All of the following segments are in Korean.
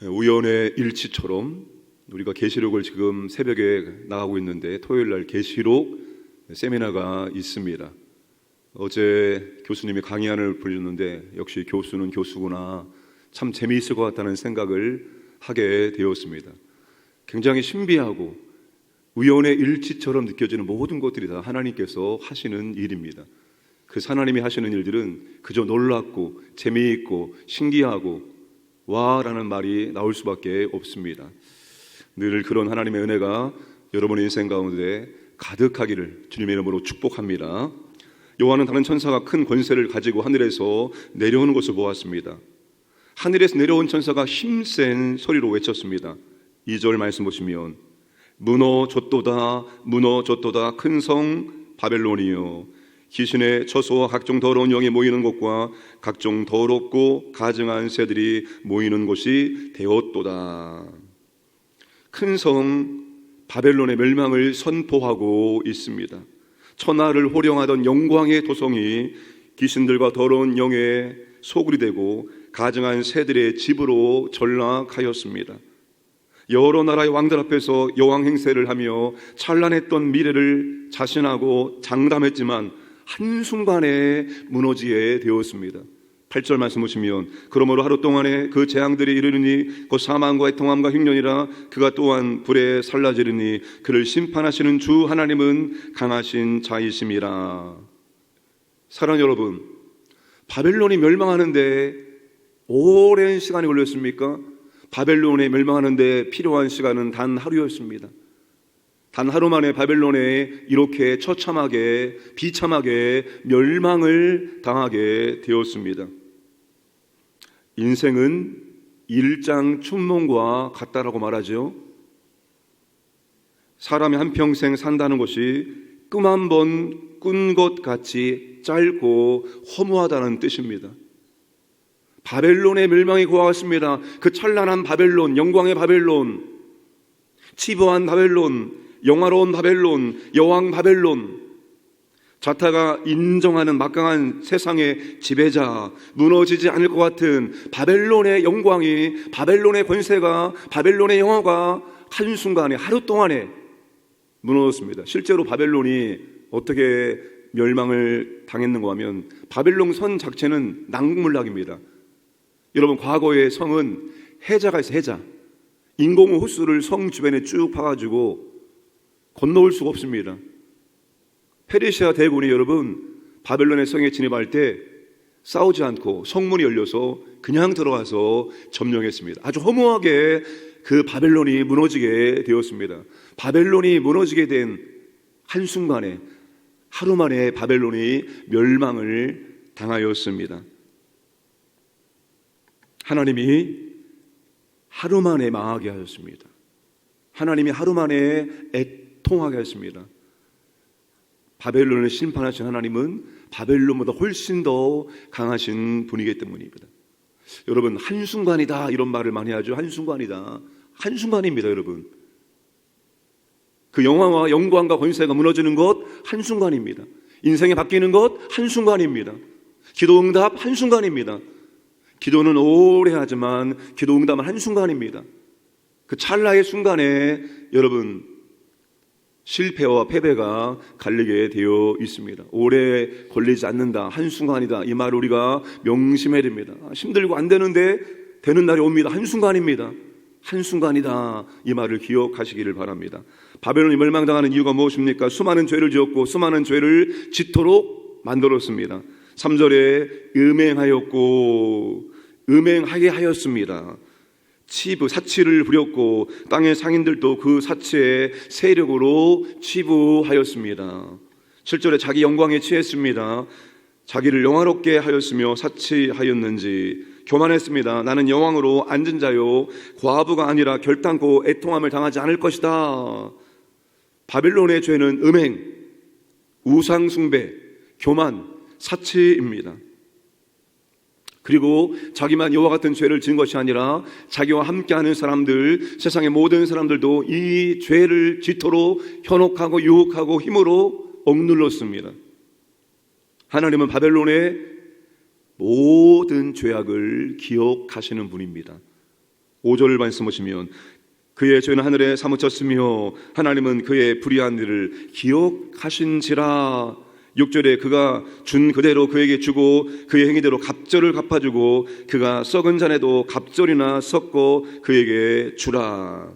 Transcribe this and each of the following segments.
우연의 일치처럼 우리가 계시록을 지금 새벽에 나가고 있는데 토요일 날 계시록 세미나가 있습니다. 어제 교수님이 강의안을 불렸는데 역시 교수는 교수구나, 참 재미있을 것 같다는 생각을 하게 되었습니다. 굉장히 신비하고 우연의 일치처럼 느껴지는 모든 것들이 다 하나님께서 하시는 일입니다. 그 하나님이 하시는 일들은 그저 놀랍고 재미있고 신기하고 와라는 말이 나올 수밖에 없습니다. 늘 그런 하나님의 은혜가 여러분의 인생 가운데 가득하기를 주님의 이름으로 축복합니다. 요한은 다른 천사가 큰 권세를 가지고 하늘에서 내려오는 것을 보았습니다. 하늘에서 내려온 천사가 힘센 소리로 외쳤습니다. 2절 말씀 보시면 무너졌도다 무너졌도다 큰 성 바벨론이여, 귀신의 처소와 각종 더러운 영이 모이는 곳과 각종 더럽고 가증한 새들이 모이는 곳이 되었도다. 큰 성 바벨론의 멸망을 선포하고 있습니다. 천하를 호령하던 영광의 도성이 귀신들과 더러운 영의 소굴이 되고 가증한 새들의 집으로 전락하였습니다. 여러 나라의 왕들 앞에서 여왕 행세를 하며 찬란했던 미래를 자신하고 장담했지만 한순간에 무너지게 되었습니다. 8절 말씀 보시면 그러므로 하루 동안에 그 재앙들이 이르르니 곧 사망과 애통함과 흉년이라, 그가 또한 불에 살라지르니 그를 심판하시는 주 하나님은 강하신 자이심이라. 사랑하는 여러분, 바벨론이 멸망하는데 오랜 시간이 걸렸습니까? 바벨론에 멸망하는데 필요한 시간은 단 하루였습니다. 단 하루 만에 바벨론에 이렇게 처참하게 비참하게 멸망을 당하게 되었습니다. 인생은 일장춘몽과 같다라고 말하죠. 사람이 한평생 산다는 것이 꿈 한 번 꾼 것 같이 짧고 허무하다는 뜻입니다. 바벨론의 멸망이 고하였습니다. 그 찬란한 바벨론, 영광의 바벨론, 치부한 바벨론, 영화로운 바벨론, 여왕 바벨론, 자타가 인정하는 막강한 세상의 지배자, 무너지지 않을 것 같은 바벨론의 영광이, 바벨론의 권세가, 바벨론의 영화가 한순간에, 하루 동안에 무너졌습니다. 실제로 바벨론이 어떻게 멸망을 당했는가 하면 바벨론 선 자체는 난공불락입니다. 여러분, 과거의 성은 해자가 있어요. 해자, 인공 호수를 성 주변에 쭉 파가지고 건너올 수가 없습니다. 페르시아 대군이 여러분 바벨론의 성에 진입할 때 싸우지 않고 성문이 열려서 그냥 들어가서 점령했습니다. 아주 허무하게 그 바벨론이 무너지게 되었습니다. 바벨론이 무너지게 된 한순간에, 하루 만에 바벨론이 멸망을 당하였습니다. 하나님이 하루 만에 망하게 하셨습니다. 하나님이 하루 만에 애통하게 하셨습니다. 바벨론을 심판하신 하나님은 바벨론보다 훨씬 더 강하신 분이기 때문입니다. 여러분, 한순간이다 이런 말을 많이 하죠. 한순간이다. 한순간입니다. 여러분, 그 영광과 영광과 권세가 무너지는 것 한순간입니다. 인생이 바뀌는 것 한순간입니다. 기도 응답 한순간입니다. 기도는 오래 하지만 기도 응답은 한순간입니다. 그 찰나의 순간에 여러분 실패와 패배가 갈리게 되어 있습니다. 오래 걸리지 않는다, 한순간이다, 이 말을 우리가 명심해야 됩니다. 힘들고 안 되는데 되는 날이 옵니다. 한순간입니다. 한순간이다, 이 말을 기억하시기를 바랍니다. 바벨론이 멸망당하는 이유가 무엇입니까? 수많은 죄를 지었고 수많은 죄를 짓도록 만들었습니다. 3절에 음행하였고 음행하게 하였습니다. 사치를 부렸고 땅의 상인들도 그 사치의 세력으로 치부하였습니다. 7절에 자기 영광에 취했습니다. 자기를 영화롭게 하였으며 사치하였는지 교만했습니다. 나는 여왕으로 앉은 자요 과부가 아니라 결단코 애통함을 당하지 않을 것이다. 바벨론의 죄는 음행, 우상숭배, 교만, 사치입니다. 그리고 자기만 이와 같은 죄를 지은 것이 아니라 자기와 함께하는 사람들, 세상의 모든 사람들도 이 죄를 짓도록 현혹하고 유혹하고 힘으로 억눌렀습니다. 하나님은 바벨론의 모든 죄악을 기억하시는 분입니다. 5절 말씀 보시면 그의 죄는 하늘에 사무쳤으며 하나님은 그의 불의한 일을 기억하신지라. 6절에 그가 준 그대로 그에게 주고 그의 행위대로 갑절을 갚아주고 그가 썩은 잔에도 갑절이나 섞어 그에게 주라.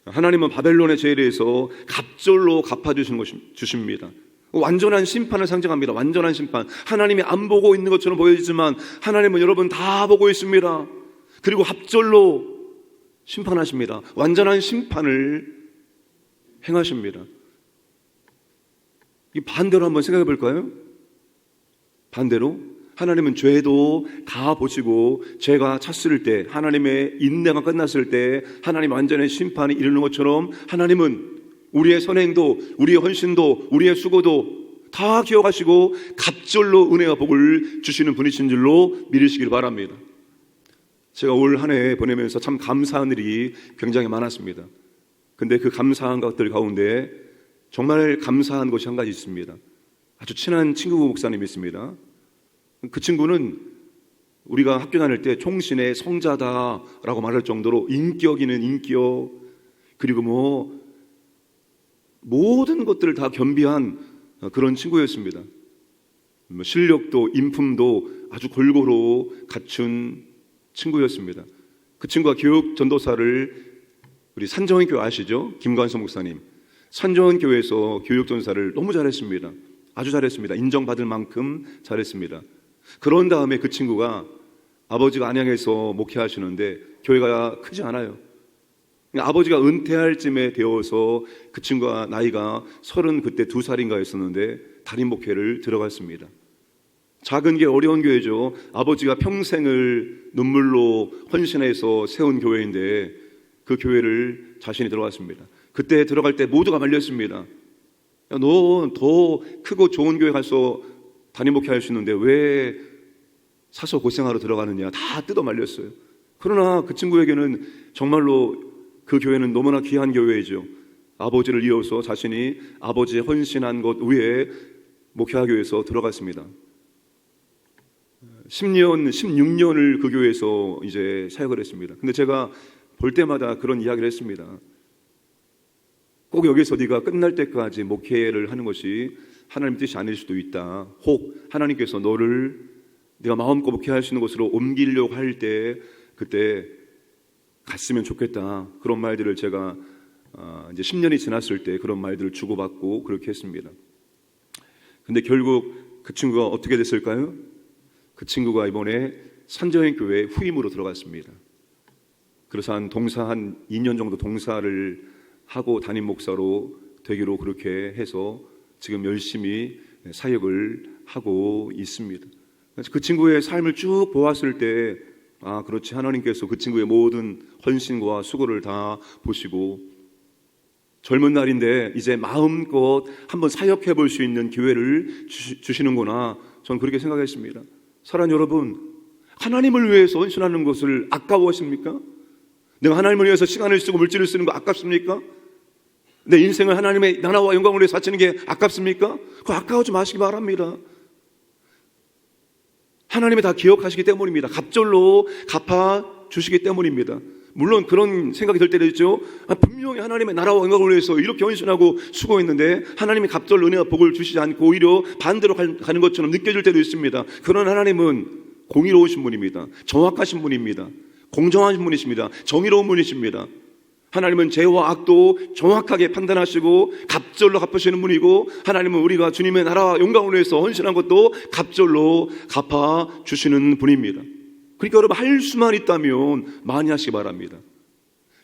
하나님은 바벨론의 죄에 대해서 갑절로 갚아주십니다. 완전한 심판을 상징합니다. 완전한 심판. 하나님이 안 보고 있는 것처럼 보여지지만 하나님은 여러분 다 보고 있습니다. 그리고 합절로 심판하십니다. 완전한 심판을 행하십니다. 이 반대로 한번 생각해 볼까요? 반대로 하나님은 죄도 다 보시고 죄가 찼을 때, 하나님의 인내가 끝났을 때 하나님 완전한 심판이 이르는 것처럼 하나님은 우리의 선행도, 우리의 헌신도, 우리의 수고도 다 기억하시고 갑절로 은혜와 복을 주시는 분이신 줄로 믿으시길 바랍니다. 제가 올 한 해 보내면서 참 감사한 일이 굉장히 많았습니다. 근데 그 감사한 것들 가운데 정말 감사한 것이 한 가지 있습니다. 아주 친한 친구 목사님이 있습니다. 그 친구는 우리가 학교 다닐 때 총신의 성자다라고 말할 정도로 인격 있는 인격, 그리고 모든 것들을 다 겸비한 그런 친구였습니다. 실력도 인품도 아주 골고루 갖춘 친구였습니다. 그 친구가 교육 전도사를, 우리 산정원교회 아시죠? 김관성 목사님, 산정원교회에서 교육 전도사를 너무 잘했습니다. 아주 잘했습니다. 인정받을 만큼 잘했습니다. 그런 다음에 그 친구가 아버지가 안양에서 목회하시는데 교회가 크지 않아요. 아버지가 은퇴할 쯤에 되어서 그 친구가 나이가 32살인가 했었는데 담임 목회를 들어갔습니다. 작은 게 어려운 교회죠. 아버지가 평생을 눈물로 헌신해서 세운 교회인데 그 교회를 자신이 들어갔습니다. 그때 들어갈 때 모두가 말렸습니다. 야, 너 더 크고 좋은 교회 가서 담임 목회할 수 있는데 왜 사서 고생하러 들어가느냐, 다 뜯어 말렸어요. 그러나 그 친구에게는 정말로 그 교회는 너무나 귀한 교회이죠. 아버지를 이어서 자신이 아버지의 헌신한 것 위에 목회하기 위해서 들어갔습니다. 10년, 16년을 그 교회에서 이제 사역을 했습니다. 근데 제가 볼 때마다 그런 이야기를 했습니다. 꼭 여기서 네가 끝날 때까지 목회를 하는 것이 하나님 뜻이 아닐 수도 있다. 혹 하나님께서 너를 네가 마음껏 목회할 수 있는 곳으로 옮기려고 할 때 그때 갔으면 좋겠다. 그런 말들을 제가 이제 10년이 지났을 때 그런 말들을 주고받고 그렇게 했습니다. 근데 결국 그 친구가 어떻게 됐을까요? 그 친구가 이번에 산정교회 후임으로 들어갔습니다. 그래서 한 2년 정도 동사를 하고 담임 목사로 되기로 그렇게 해서 지금 열심히 사역을 하고 있습니다. 그래서 그 친구의 삶을 쭉 보았을 때 그렇지, 하나님께서 그 친구의 모든 헌신과 수고를 다 보시고 젊은 날인데 이제 마음껏 한번 사역해 볼 수 있는 기회를 주시는구나, 저는 그렇게 생각했습니다. 사랑하는 여러분, 하나님을 위해서 헌신하는 것을 아까워하십니까? 내가 하나님을 위해서 시간을 쓰고 물질을 쓰는 거 아깝습니까? 내 인생을 하나님의 나라와 영광을 위해서 바치는 게 아깝습니까? 그거 아까워하지 마시기 바랍니다. 하나님이 다 기억하시기 때문입니다. 갑절로 갚아주시기 때문입니다. 물론 그런 생각이 들 때도 있죠. 분명히 하나님의 나라와 영광을 위해서 이렇게 헌신하고 수고했는데 하나님이 갑절 은혜와 복을 주시지 않고 오히려 반대로 가는 것처럼 느껴질 때도 있습니다. 그런 하나님은 공의로우신 분입니다. 정확하신 분입니다. 공정하신 분이십니다. 정의로운 분이십니다. 하나님은 죄와 악도 정확하게 판단하시고 갑절로 갚으시는 분이고, 하나님은 우리가 주님의 나라와 영광을 위해서 헌신한 것도 갑절로 갚아주시는 분입니다. 그러니까 여러분, 할 수만 있다면 많이 하시기 바랍니다.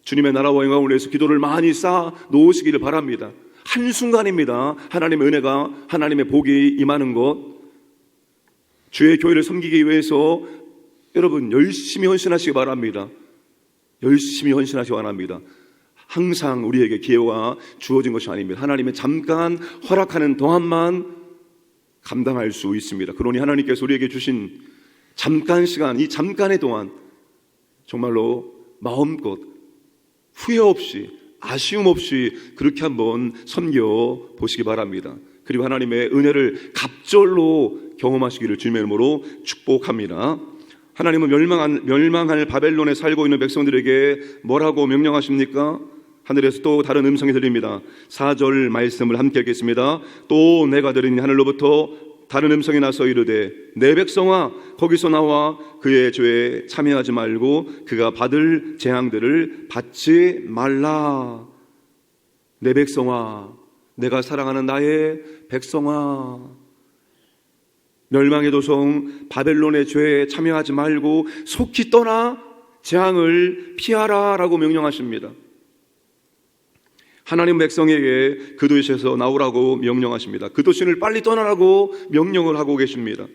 주님의 나라와 영광을 위해서 기도를 많이 쌓아 놓으시기를 바랍니다. 한순간입니다. 하나님의 은혜가, 하나님의 복이 임하는 것. 주의 교회를 섬기기 위해서 여러분 열심히 헌신하시기 바랍니다. 열심히 헌신하시기 바랍니다. 항상 우리에게 기회가 주어진 것이 아닙니다. 하나님의 잠깐 허락하는 동안만 감당할 수 있습니다. 그러니 하나님께서 우리에게 주신 잠깐 시간, 이 잠깐의 동안 정말로 마음껏 후회 없이 아쉬움 없이 그렇게 한번 섬겨 보시기 바랍니다. 그리고 하나님의 은혜를 갑절로 경험하시기를 주님의 이름으로 축복합니다. 하나님은 멸망할 바벨론에 살고 있는 백성들에게 뭐라고 명령하십니까? 하늘에서 또 다른 음성이 들립니다. 4절 말씀을 함께 읽겠습니다. 또 내가 들으니 하늘로부터 다른 음성이 나서 이르되 내 백성아 거기서 나와 그의 죄에 참여하지 말고 그가 받을 재앙들을 받지 말라. 내 백성아, 내가 사랑하는 나의 백성아, 멸망의 도성 바벨론의 죄에 참여하지 말고 속히 떠나 재앙을 피하라 라고 명령하십니다. 하나님 백성에게 그 도시에서 나오라고 명령하십니다. 그 도시를 빨리 떠나라고 명령을 하고 계십니다.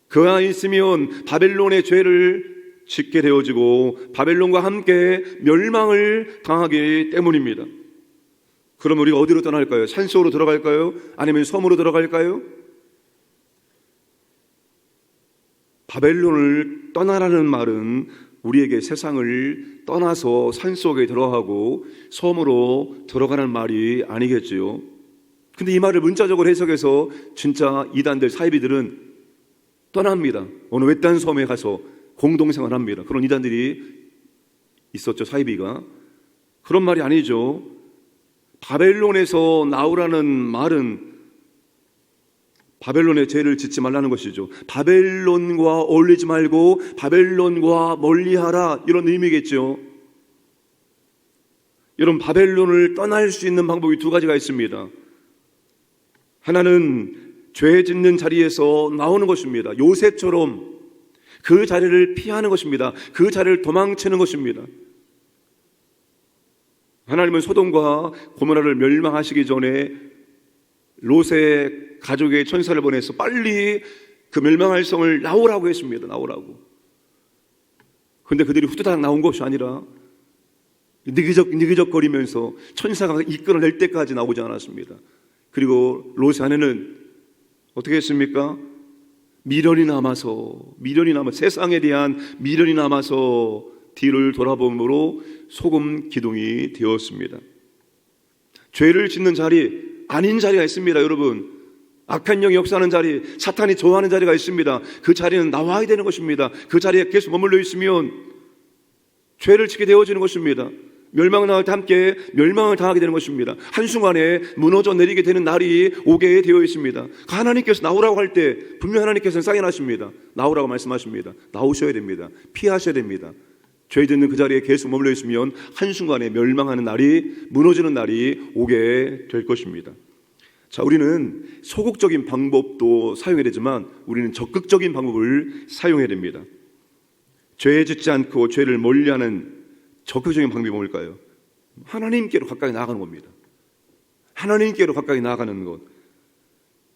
그 안에 있으면 바벨론의 죄를 짓게 되어지고 바벨론과 함께 멸망을 당하기 때문입니다. 그럼 우리가 어디로 떠날까요? 산속으로 들어갈까요? 아니면 섬으로 들어갈까요? 바벨론을 떠나라는 말은 우리에게 세상을 떠나서 산속에 들어가고 섬으로 들어가는 말이 아니겠지요. 근데 이 말을 문자적으로 해석해서 진짜 이단들, 사이비들은 떠납니다. 어느 외딴 섬에 가서 공동생활합니다. 그런 이단들이 있었죠, 사이비가. 그런 말이 아니죠. 바벨론에서 나오라는 말은 바벨론의 죄를 짓지 말라는 것이죠. 바벨론과 어울리지 말고 바벨론과 멀리하라, 이런 의미겠죠. 여러분, 바벨론을 떠날 수 있는 방법이 두 가지가 있습니다. 하나는 죄 짓는 자리에서 나오는 것입니다. 요셉처럼 그 자리를 피하는 것입니다. 그 자리를 도망치는 것입니다. 하나님은 소돔과 고모라를 멸망하시기 전에 롯의 가족의 천사를 보내서 빨리 그 멸망할 성을 나오라고 했습니다. 나오라고. 그런데 그들이 후다닥 나온 것이 아니라 느기적거리면서 천사가 이끌어낼 때까지 나오지 않았습니다. 그리고 롯의 아내는 어떻게 했습니까? 미련이 남아서 세상에 대한 미련이 남아서 뒤를 돌아봄으로 소금 기둥이 되었습니다. 죄를 짓는 자리, 아닌 자리가 있습니다. 여러분, 악한 영이 역사하는 자리, 사탄이 좋아하는 자리가 있습니다. 그 자리는 나와야 되는 것입니다. 그 자리에 계속 머물러 있으면 죄를 짓게 되어지는 것입니다. 멸망을 당할 때 함께 멸망을 당하게 되는 것입니다. 한순간에 무너져 내리게 되는 날이 오게 되어 있습니다. 하나님께서 나오라고 할 때 분명 하나님께서는 사인하십니다. 나오라고 말씀하십니다. 나오셔야 됩니다. 피하셔야 됩니다. 죄 짓는 그 자리에 계속 머물러 있으면 한순간에 멸망하는 날이, 무너지는 날이 오게 될 것입니다. 자, 우리는 소극적인 방법도 사용해야 되지만 우리는 적극적인 방법을 사용해야 됩니다. 죄 짓지 않고 죄를 멀리하는 적극적인 방법이 뭘까요? 하나님께로 가까이 나아가는 겁니다. 하나님께로 가까이 나아가는 것.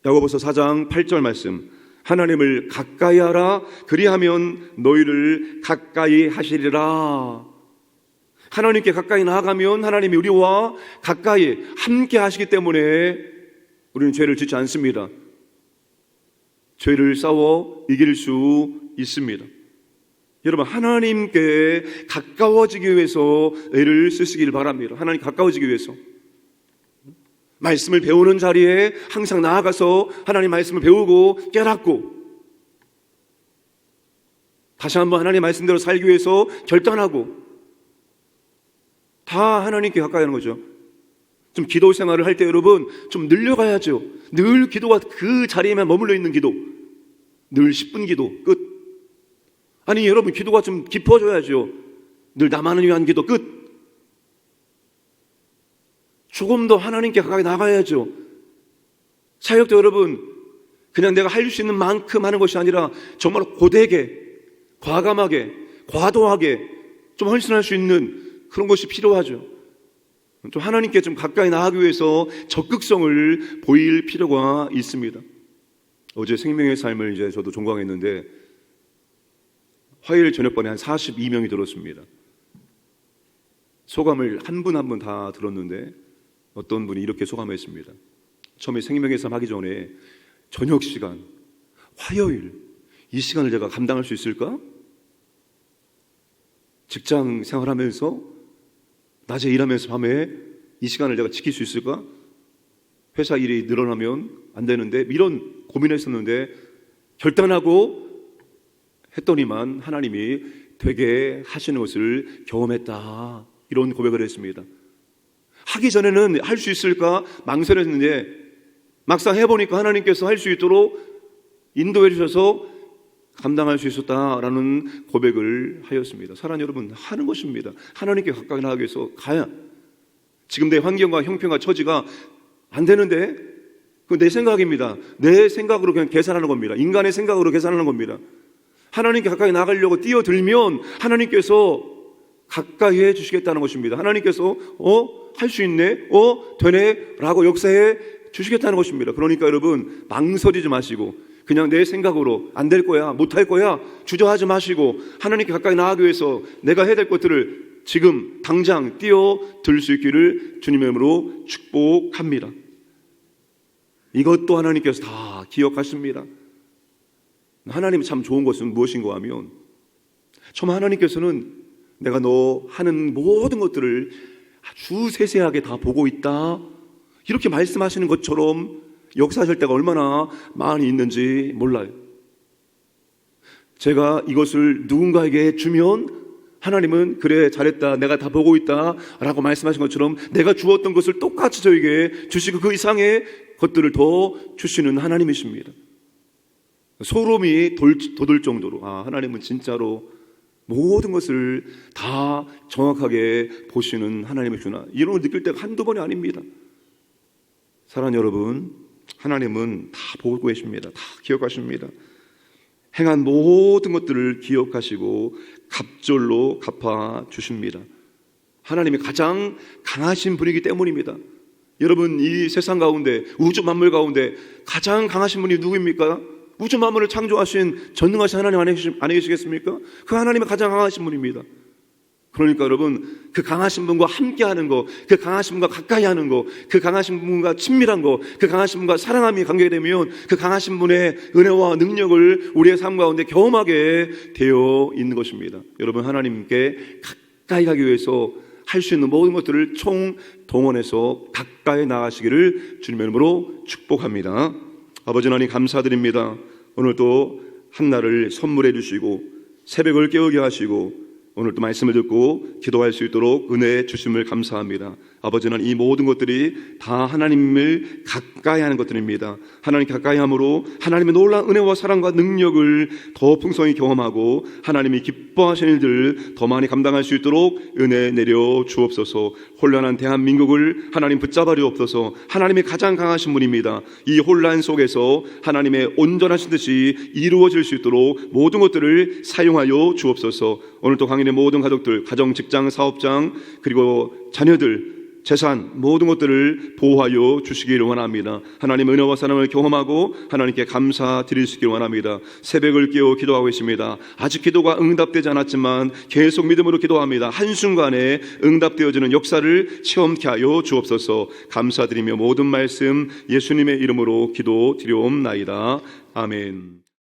야고보서 4장 8절 말씀, 하나님을 가까이 하라, 그리하면 너희를 가까이 하시리라. 하나님께 가까이 나아가면 하나님이 우리와 가까이 함께 하시기 때문에 우리는 죄를 짓지 않습니다. 죄를 싸워 이길 수 있습니다. 여러분, 하나님께 가까워지기 위해서 애를 쓰시길 바랍니다. 하나님 가까워지기 위해서 말씀을 배우는 자리에 항상 나아가서 하나님 말씀을 배우고 깨닫고 다시 한번 하나님 말씀대로 살기 위해서 결단하고, 다 하나님께 가까이 하는 거죠. 좀 기도 생활을 할 때 여러분 좀 늘려가야죠. 늘 기도가 그 자리에만 머물러 있는 기도, 늘 10분 기도 끝. 아니 여러분, 기도가 좀 깊어져야죠. 늘 나만을 위한 기도 끝. 조금 더 하나님께 가까이 나가야죠. 사역도 여러분 그냥 내가 할 수 있는 만큼 하는 것이 아니라 정말 고되게, 과감하게, 과도하게 좀 헌신할 수 있는 그런 것이 필요하죠. 좀 하나님께 좀 가까이 나가기 위해서 적극성을 보일 필요가 있습니다. 어제 생명의 삶을 이제 저도 종강했는데 화요일 저녁반에 한 42명이 들었습니다. 소감을 한 분 한 분 다 들었는데 어떤 분이 이렇게 소감했습니다. 처음에 생명의 삶 하기 전에 저녁 시간, 화요일, 이 시간을 제가 감당할 수 있을까? 직장 생활하면서, 낮에 일하면서 밤에 이 시간을 내가 지킬 수 있을까? 회사 일이 늘어나면 안 되는데, 이런 고민을 했었는데 결단하고 했더니만 하나님이 되게 하시는 것을 경험했다. 이런 고백을 했습니다. 하기 전에는 할 수 있을까 망설였는데 막상 해보니까 하나님께서 할 수 있도록 인도해 주셔서 감당할 수 있었다라는 고백을 하였습니다. 사랑하는 여러분, 하는 것입니다. 하나님께 가까이 나가기 위해서 가야. 지금 내 환경과 형편과 처지가 안 되는데 그건 내 생각입니다. 내 생각으로 그냥 계산하는 겁니다. 인간의 생각으로 계산하는 겁니다. 하나님께 가까이 나가려고 뛰어들면 하나님께서 가까이 해 주시겠다는 것입니다. 하나님께서 할 수 있네, 되네 라고 역사해 주시겠다는 것입니다. 그러니까 여러분, 망설이지 마시고 그냥 내 생각으로 안 될 거야, 못할 거야 주저하지 마시고 하나님께 가까이 나가기 위해서 내가 해야 될 것들을 지금 당장 뛰어들 수 있기를 주님의 이름으로 축복합니다. 이것도 하나님께서 다 기억하십니다. 하나님이 참 좋은 것은 무엇인가 하면 정말 하나님께서는 내가 너 하는 모든 것들을 아주 세세하게 다 보고 있다, 이렇게 말씀하시는 것처럼 역사하실 때가 얼마나 많이 있는지 몰라요. 제가 이것을 누군가에게 주면 하나님은 그래 잘했다, 내가 다 보고 있다 라고 말씀하신 것처럼 내가 주었던 것을 똑같이 저에게 주시고 그 이상의 것들을 더 주시는 하나님이십니다. 소름이 돋을 정도로 하나님은 진짜로 모든 것을 다 정확하게 보시는 하나님이구나, 이런 걸 느낄 때가 한두 번이 아닙니다. 사랑하는 여러분, 하나님은 다 보고 계십니다. 다 기억하십니다. 행한 모든 것들을 기억하시고 갑절로 갚아주십니다. 하나님이 가장 강하신 분이기 때문입니다. 여러분, 이 세상 가운데, 우주 만물 가운데 가장 강하신 분이 누구입니까? 우주 만물을 창조하신 전능하신 하나님 아니시겠습니까? 그 하나님이 가장 강하신 분입니다. 그러니까 여러분, 그 강하신 분과 함께하는 거, 그 강하신 분과 가까이 하는 거, 그 강하신 분과 친밀한 거, 그 강하신 분과 사랑함이 관계되면 그 강하신 분의 은혜와 능력을 우리의 삶 가운데 경험하게 되어 있는 것입니다. 여러분, 하나님께 가까이 가기 위해서 할 수 있는 모든 것들을 총동원해서 가까이 나가시기를 주님의 이름으로 축복합니다. 아버지 하나님, 감사드립니다. 오늘도 한날을 선물해 주시고 새벽을 깨우게 하시고 오늘도 말씀을 듣고 기도할 수 있도록 은혜 주심을 감사합니다. 아버지는 이 모든 것들이 다 하나님을 가까이 하는 것들입니다. 하나님 가까이 함으로 하나님의 놀라운 은혜와 사랑과 능력을 더 풍성히 경험하고 하나님이 기뻐하시는 일들 더 많이 감당할 수 있도록 은혜 내려 주옵소서. 혼란한 대한민국을 하나님 붙잡아 주옵소서. 하나님이 가장 강하신 분입니다. 이 혼란 속에서 하나님의 온전하신 뜻이 이루어질 수 있도록 모든 것들을 사용하여 주옵소서. 오늘도 강인의 모든 가족들, 가정, 직장, 사업장, 그리고 자녀들, 재산, 모든 것들을 보호하여 주시기를 원합니다. 하나님의 은혜와 사랑을 경험하고 하나님께 감사드리시기를 원합니다. 새벽을 깨워 기도하고 있습니다. 아직 기도가 응답되지 않았지만 계속 믿음으로 기도합니다. 한순간에 응답되어지는 역사를 체험케 하여 주옵소서. 감사드리며 모든 말씀 예수님의 이름으로 기도드리옵나이다. 아멘.